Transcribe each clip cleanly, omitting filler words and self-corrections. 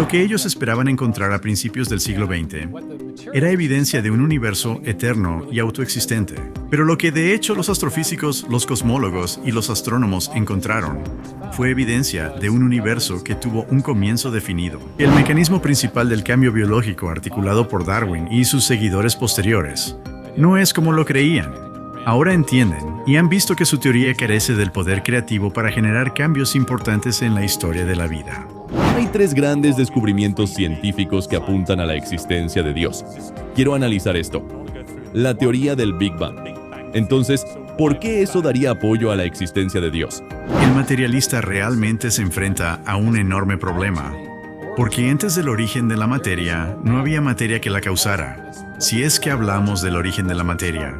Lo que ellos esperaban encontrar a principios del siglo XX era evidencia de un universo eterno y autoexistente. Pero lo que de hecho los astrofísicos, los cosmólogos y los astrónomos encontraron fue evidencia de un universo que tuvo un comienzo definido. El mecanismo principal del cambio biológico articulado por Darwin y sus seguidores posteriores no es como lo creían. Ahora entienden y han visto que su teoría carece del poder creativo para generar cambios importantes en la historia de la vida. Hay 3 grandes descubrimientos científicos que apuntan a la existencia de Dios. Quiero analizar esto. La teoría del Big Bang. Entonces, ¿por qué eso daría apoyo a la existencia de Dios? El materialista realmente se enfrenta a un enorme problema, porque antes del origen de la materia, no había materia que la causara, si es que hablamos del origen de la materia.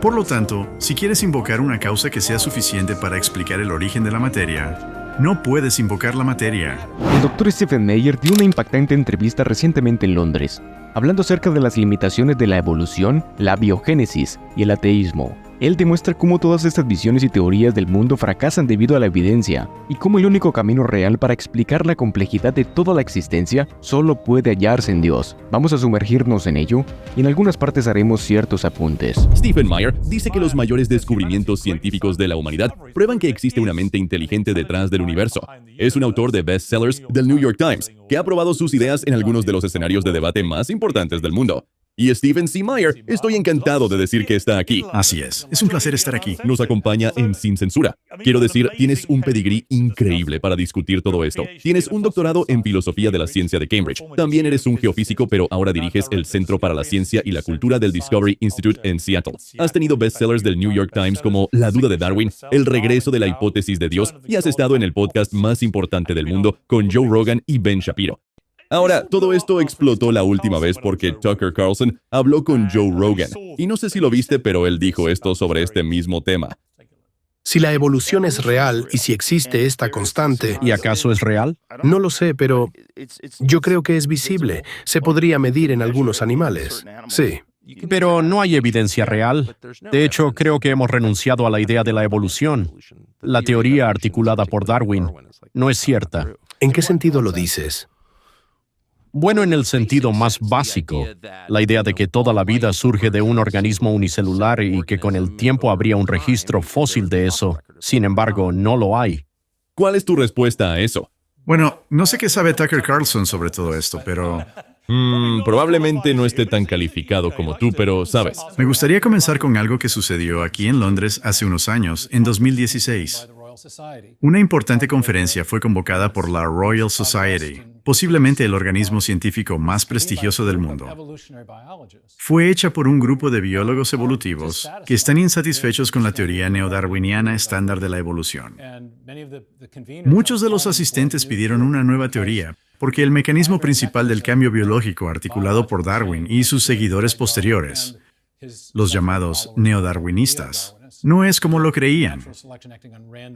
Por lo tanto, si quieres invocar una causa que sea suficiente para explicar el origen de la materia, no puedes invocar la materia. El Dr. Stephen Meyer dio una impactante entrevista recientemente en Londres, hablando acerca de las limitaciones de la evolución, la biogénesis y el ateísmo. Él demuestra cómo todas estas visiones y teorías del mundo fracasan debido a la evidencia, y cómo el único camino real para explicar la complejidad de toda la existencia solo puede hallarse en Dios. Vamos a sumergirnos en ello, y en algunas partes haremos ciertos apuntes. Stephen Meyer dice que los mayores descubrimientos científicos de la humanidad prueban que existe una mente inteligente detrás del universo. Es un autor de bestsellers del New York Times, que ha probado sus ideas en algunos de los escenarios de debate más importantes del mundo. Y Stephen C. Meyer, estoy encantado de decir que está aquí. Así es un placer estar aquí. Nos acompaña en Sin Censura. Quiero decir, tienes un pedigrí increíble para discutir todo esto. Tienes un doctorado en Filosofía de la Ciencia de Cambridge. También eres un geofísico, pero ahora diriges el Centro para la Ciencia y la Cultura del Discovery Institute en Seattle. Has tenido bestsellers del New York Times como La duda de Darwin, El regreso de la hipótesis de Dios, y has estado en el podcast más importante del mundo con Joe Rogan y Ben Shapiro. Ahora, todo esto explotó la última vez porque Tucker Carlson habló con Joe Rogan. Y no sé si lo viste, pero él dijo esto sobre este mismo tema. Si la evolución es real y si existe esta constante, ¿Y acaso es real? no lo sé, pero yo creo que es visible. Se podría medir en algunos animales. Sí. Pero no hay evidencia real. De hecho, creo que hemos renunciado a la idea de la evolución. La teoría articulada por Darwin no es cierta. ¿En qué sentido lo dices? Bueno, en el sentido más básico, la idea de que toda la vida surge de un organismo unicelular y que con el tiempo habría un registro fósil de eso. Sin embargo, no lo hay. ¿Cuál es tu respuesta a eso? Bueno, no sé qué sabe Tucker Carlson sobre todo esto, pero Probablemente no esté tan calificado como tú, pero sabes. me gustaría comenzar con algo que sucedió aquí en Londres hace unos años, en 2016. Una importante conferencia fue convocada por la Royal Society, posiblemente el organismo científico más prestigioso del mundo. Fue hecha por un grupo de biólogos evolutivos que están insatisfechos con la teoría neodarwiniana estándar de la evolución. Muchos de los asistentes pidieron una nueva teoría, porque el mecanismo principal del cambio biológico articulado por Darwin y sus seguidores posteriores, los llamados neodarwinistas, no es como lo creían.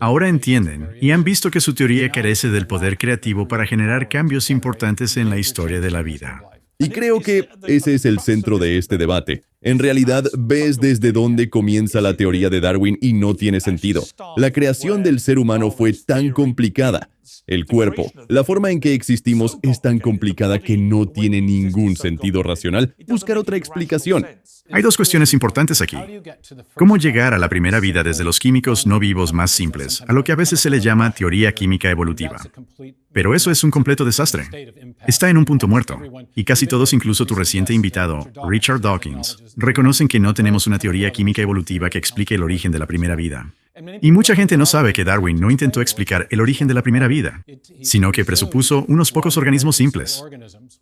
Ahora entienden y han visto que su teoría carece del poder creativo para generar cambios importantes en la historia de la vida. Y creo que ese es el centro de este debate. En realidad, ves desde dónde comienza la teoría de Darwin y no tiene sentido. La creación del ser humano fue tan complicada. El cuerpo, la forma en que existimos es tan complicada que no tiene ningún sentido racional buscar otra explicación. Hay dos cuestiones importantes aquí. ¿Cómo llegar a la primera vida desde los químicos no vivos más simples, a lo que a veces se le llama teoría química evolutiva? Pero eso es un completo desastre. Está en un punto muerto. Y casi todos, incluso tu reciente invitado, Richard Dawkins, reconocen que no tenemos una teoría química evolutiva que explique el origen de la primera vida. Y mucha gente no sabe que Darwin no intentó explicar el origen de la primera vida, sino que presupuso unos pocos organismos simples,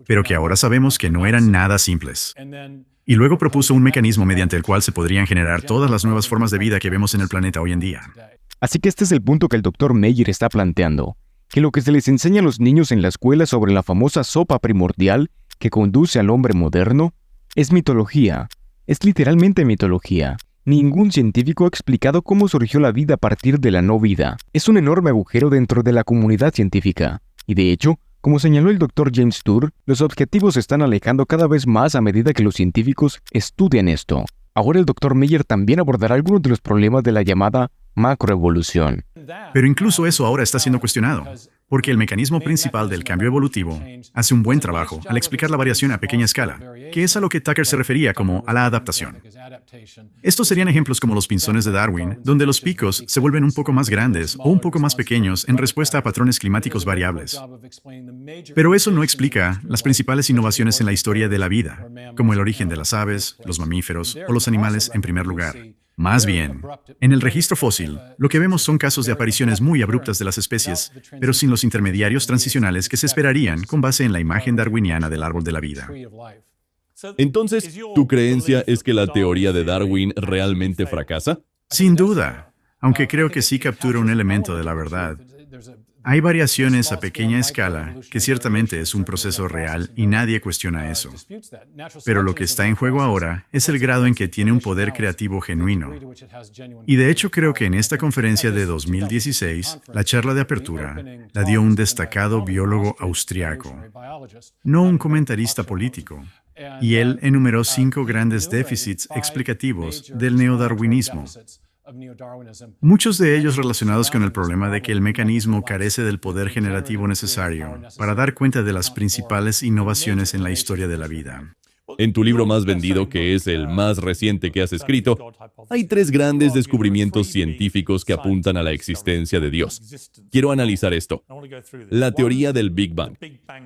pero que ahora sabemos que no eran nada simples. Y luego propuso un mecanismo mediante el cual se podrían generar todas las nuevas formas de vida que vemos en el planeta hoy en día. Así que este es el punto que el Dr. Meyer está planteando, que lo que se les enseña a los niños en la escuela sobre la famosa sopa primordial que conduce al hombre moderno es mitología, es literalmente mitología. Ningún científico ha explicado cómo surgió la vida a partir de la no vida. Es un enorme agujero dentro de la comunidad científica. Y de hecho, como señaló el Dr. James Tour, los objetivos se están alejando cada vez más a medida que los científicos estudian esto. Ahora el Dr. Meyer también abordará algunos de los problemas de la llamada macroevolución. Pero incluso eso ahora está siendo cuestionado. porque el mecanismo principal del cambio evolutivo hace un buen trabajo al explicar la variación a pequeña escala, que es a lo que Tucker se refería como a la adaptación. Estos serían ejemplos como los pinzones de Darwin, donde los picos se vuelven un poco más grandes o un poco más pequeños en respuesta a patrones climáticos variables. Pero eso no explica las principales innovaciones en la historia de la vida, como el origen de las aves, los mamíferos o los animales en primer lugar. Más bien, en el registro fósil, lo que vemos son casos de apariciones muy abruptas de las especies, pero sin los intermediarios transicionales que se esperarían con base en la imagen darwiniana del árbol de la vida. Entonces, ¿tu creencia es que la teoría de Darwin realmente fracasa? Sin duda, aunque creo que sí captura un elemento de la verdad. Hay variaciones a pequeña escala, que ciertamente es un proceso real y nadie cuestiona eso. Pero lo que está en juego ahora es el grado en que tiene un poder creativo genuino. Y de hecho creo que en esta conferencia de 2016, la charla de apertura la dio un destacado biólogo austriaco, no un comentarista político. Y él enumeró 5 grandes déficits explicativos del neodarwinismo. Muchos de ellos relacionados con el problema de que el mecanismo carece del poder generativo necesario para dar cuenta de las principales innovaciones en la historia de la vida. En tu libro más vendido, que es el más reciente que has escrito, hay 3 grandes descubrimientos científicos que apuntan a la existencia de Dios. Quiero analizar esto. La teoría del Big Bang.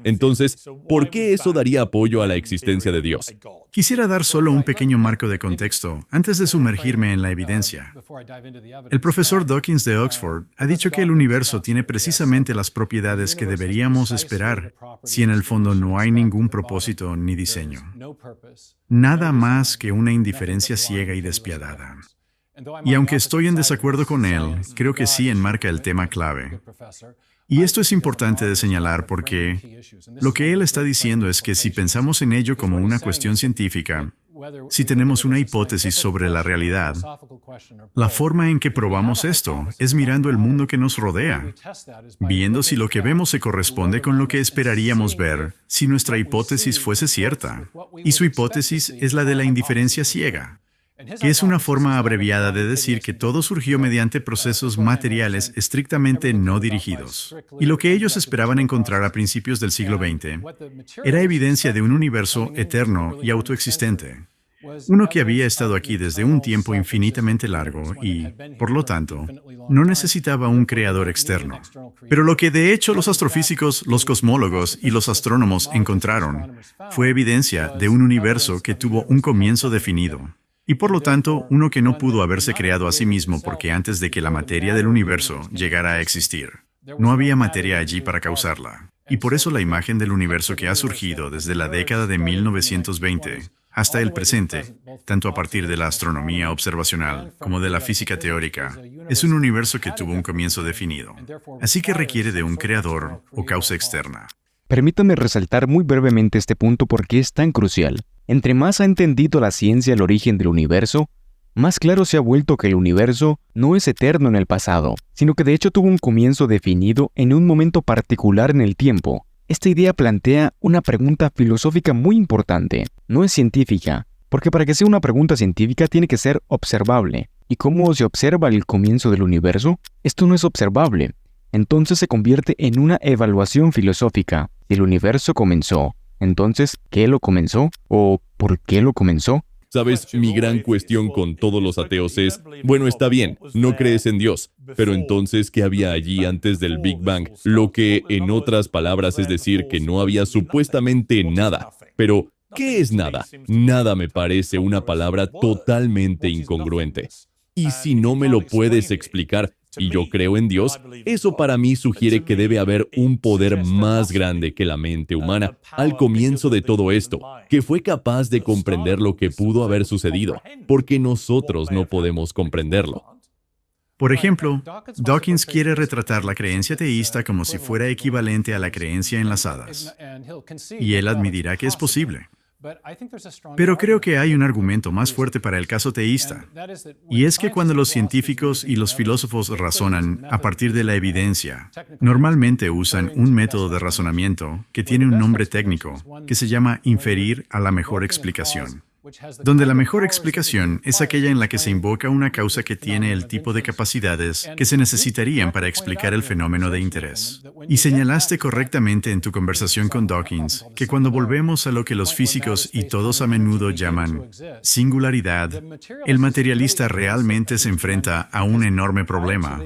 Entonces, ¿por qué eso daría apoyo a la existencia de Dios? Quisiera dar solo un pequeño marco de contexto antes de sumergirme en la evidencia. El profesor Dawkins de Oxford ha dicho que el universo tiene precisamente las propiedades que deberíamos esperar si en el fondo no hay ningún propósito ni diseño. Nada más que una indiferencia ciega y despiadada. Y aunque estoy en desacuerdo con él, creo que sí enmarca el tema clave. Y esto es importante de señalar porque lo que él está diciendo es que si pensamos en ello como una cuestión científica, si tenemos una hipótesis sobre la realidad, la forma en que probamos esto es mirando el mundo que nos rodea, viendo si lo que vemos se corresponde con lo que esperaríamos ver si nuestra hipótesis fuese cierta. Y su hipótesis es la de la indiferencia ciega, que es una forma abreviada de decir que todo surgió mediante procesos materiales estrictamente no dirigidos. Y lo que ellos esperaban encontrar a principios del siglo XX era evidencia de un universo eterno y autoexistente. Uno que había estado aquí desde un tiempo infinitamente largo y, por lo tanto, no necesitaba un creador externo. Pero lo que de hecho los astrofísicos, los cosmólogos y los astrónomos encontraron fue evidencia de un universo que tuvo un comienzo definido. Y por lo tanto, uno que no pudo haberse creado a sí mismo porque antes de que la materia del universo llegara a existir, no había materia allí para causarla. Y por eso la imagen del universo que ha surgido desde la década de 1920 hasta el presente, tanto a partir de la astronomía observacional como de la física teórica, es un universo que tuvo un comienzo definido. Así que requiere de un creador o causa externa. Permítanme resaltar muy brevemente este punto porque es tan crucial. Entre más ha entendido la ciencia el origen del universo, más claro se ha vuelto que el universo no es eterno en el pasado, sino que de hecho tuvo un comienzo definido en un momento particular en el tiempo. Esta idea plantea una pregunta filosófica muy importante. No es científica, porque para que sea una pregunta científica tiene que ser observable. ¿Y cómo se observa el comienzo del universo? Esto no es observable. Entonces se convierte en una evaluación filosófica. Si el universo comenzó, entonces, ¿qué lo comenzó? ¿O por qué lo comenzó? ¿Sabes? Mi gran cuestión con todos los ateos es, bueno, está bien, no crees en Dios, pero entonces, ¿qué había allí antes del Big Bang? Lo que, en otras palabras, es decir, que no había supuestamente nada. Pero, ¿qué es nada? Nada me parece una palabra totalmente incongruente. Y si no me lo puedes explicar, y yo creo en Dios, eso para mí sugiere que debe haber un poder más grande que la mente humana al comienzo de todo esto, que fue capaz de comprender lo que pudo haber sucedido, porque nosotros no podemos comprenderlo. Por ejemplo, Dawkins quiere retratar la creencia teísta como si fuera equivalente a la creencia en las hadas, y él admitirá que es posible. Pero creo que hay un argumento más fuerte para el caso teísta, y es que cuando los científicos y los filósofos razonan a partir de la evidencia, normalmente usan un método de razonamiento que tiene un nombre técnico, que se llama inferir a la mejor explicación. donde la mejor explicación es aquella en la que se invoca una causa que tiene el tipo de capacidades que se necesitarían para explicar el fenómeno de interés. Y señalaste correctamente en tu conversación con Dawkins que cuando volvemos a lo que los físicos y todos a menudo llaman singularidad, el materialista realmente se enfrenta a un enorme problema.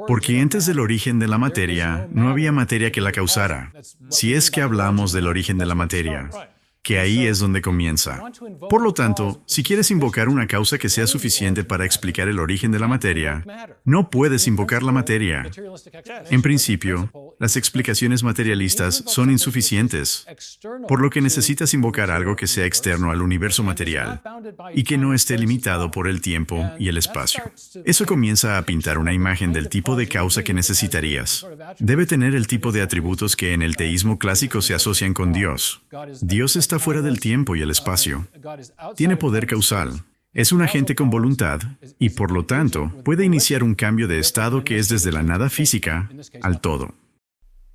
Porque antes del origen de la materia, no había materia que la causara. Si es que hablamos del origen de la materia, que ahí es donde comienza. Por lo tanto, si quieres invocar una causa que sea suficiente para explicar el origen de la materia, no puedes invocar la materia. En principio, las explicaciones materialistas son insuficientes, por lo que necesitas invocar algo que sea externo al universo material y que no esté limitado por el tiempo y el espacio. Eso comienza a pintar una imagen del tipo de causa que necesitarías. Debe tener el tipo de atributos que en el teísmo clásico se asocian con Dios. Dios está fuera del tiempo y el espacio. Tiene poder causal. Es un agente con voluntad y, por lo tanto, puede iniciar un cambio de estado que es desde la nada física al todo.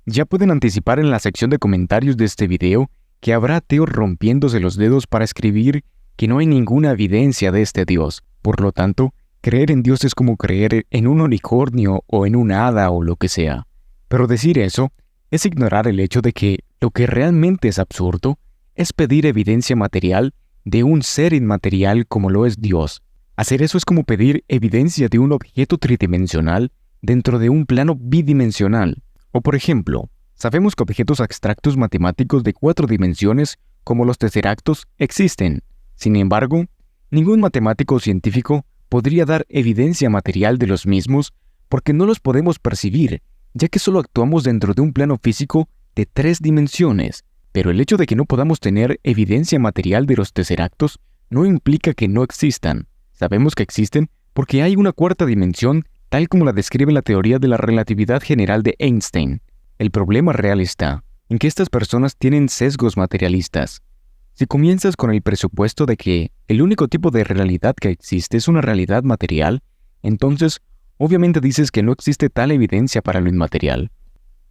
Ya pueden anticipar en la sección de comentarios de este video que habrá ateos rompiéndose los dedos para escribir que no hay ninguna evidencia de este Dios. Por lo tanto, creer en Dios es como creer en un unicornio o en un hada o lo que sea. Pero decir eso es ignorar el hecho de que lo que realmente es absurdo es pedir evidencia material de un ser inmaterial como lo es Dios. Hacer eso es como pedir evidencia de un objeto tridimensional dentro de un plano bidimensional. O por ejemplo, sabemos que objetos abstractos matemáticos de 4 dimensiones, como los tesseractos, existen. Sin embargo, ningún matemático o científico podría dar evidencia material de los mismos porque no los podemos percibir, ya que solo actuamos dentro de un plano físico de 3 dimensiones. Pero el hecho de que no podamos tener evidencia material de los tesseractos no implica que no existan. Sabemos que existen porque hay una 4ª dimensión, tal como la describe la teoría de la relatividad general de Einstein. El problema real está en que estas personas tienen sesgos materialistas. Si comienzas con el presupuesto de que el único tipo de realidad que existe es una realidad material, entonces obviamente dices que no existe tal evidencia para lo inmaterial.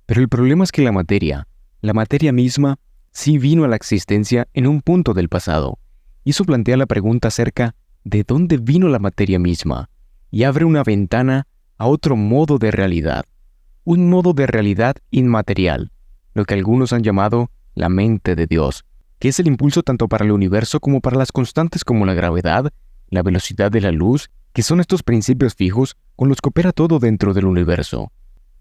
Pero el problema es que la materia misma, sí vino a la existencia en un punto del pasado, y eso plantea la pregunta acerca de dónde vino la materia misma, y abre una ventana a otro modo de realidad, un modo de realidad inmaterial, lo que algunos han llamado la mente de Dios, que es el impulso tanto para el universo como para las constantes como la gravedad, la velocidad de la luz, que son estos principios fijos con los que opera todo dentro del universo.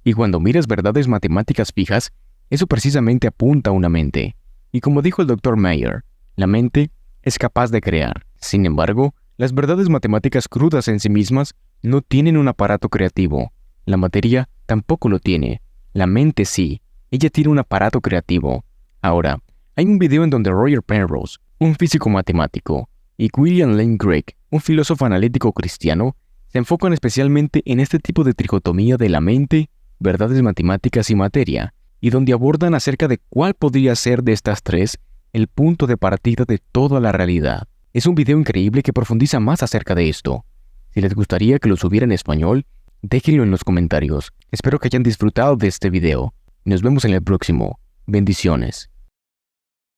Y cuando miras verdades matemáticas fijas, eso precisamente apunta a una mente. Y como dijo el Dr. Mayer, la mente es capaz de crear. Sin embargo, las verdades matemáticas crudas en sí mismas no tienen un aparato creativo. La materia tampoco lo tiene. La mente sí. Ella tiene un aparato creativo. Ahora, hay un video en donde Roger Penrose, un físico matemático, y William Lane Craig, un filósofo analítico cristiano, se enfocan especialmente en este tipo de tricotomía de la mente, verdades matemáticas y materia, y donde abordan acerca de cuál podría ser de estas 3 el punto de partida de toda la realidad. Es un video increíble que profundiza más acerca de esto. Si les gustaría que lo subiera en español, déjenlo en los comentarios. Espero que hayan disfrutado de este video. Nos vemos en el próximo. Bendiciones.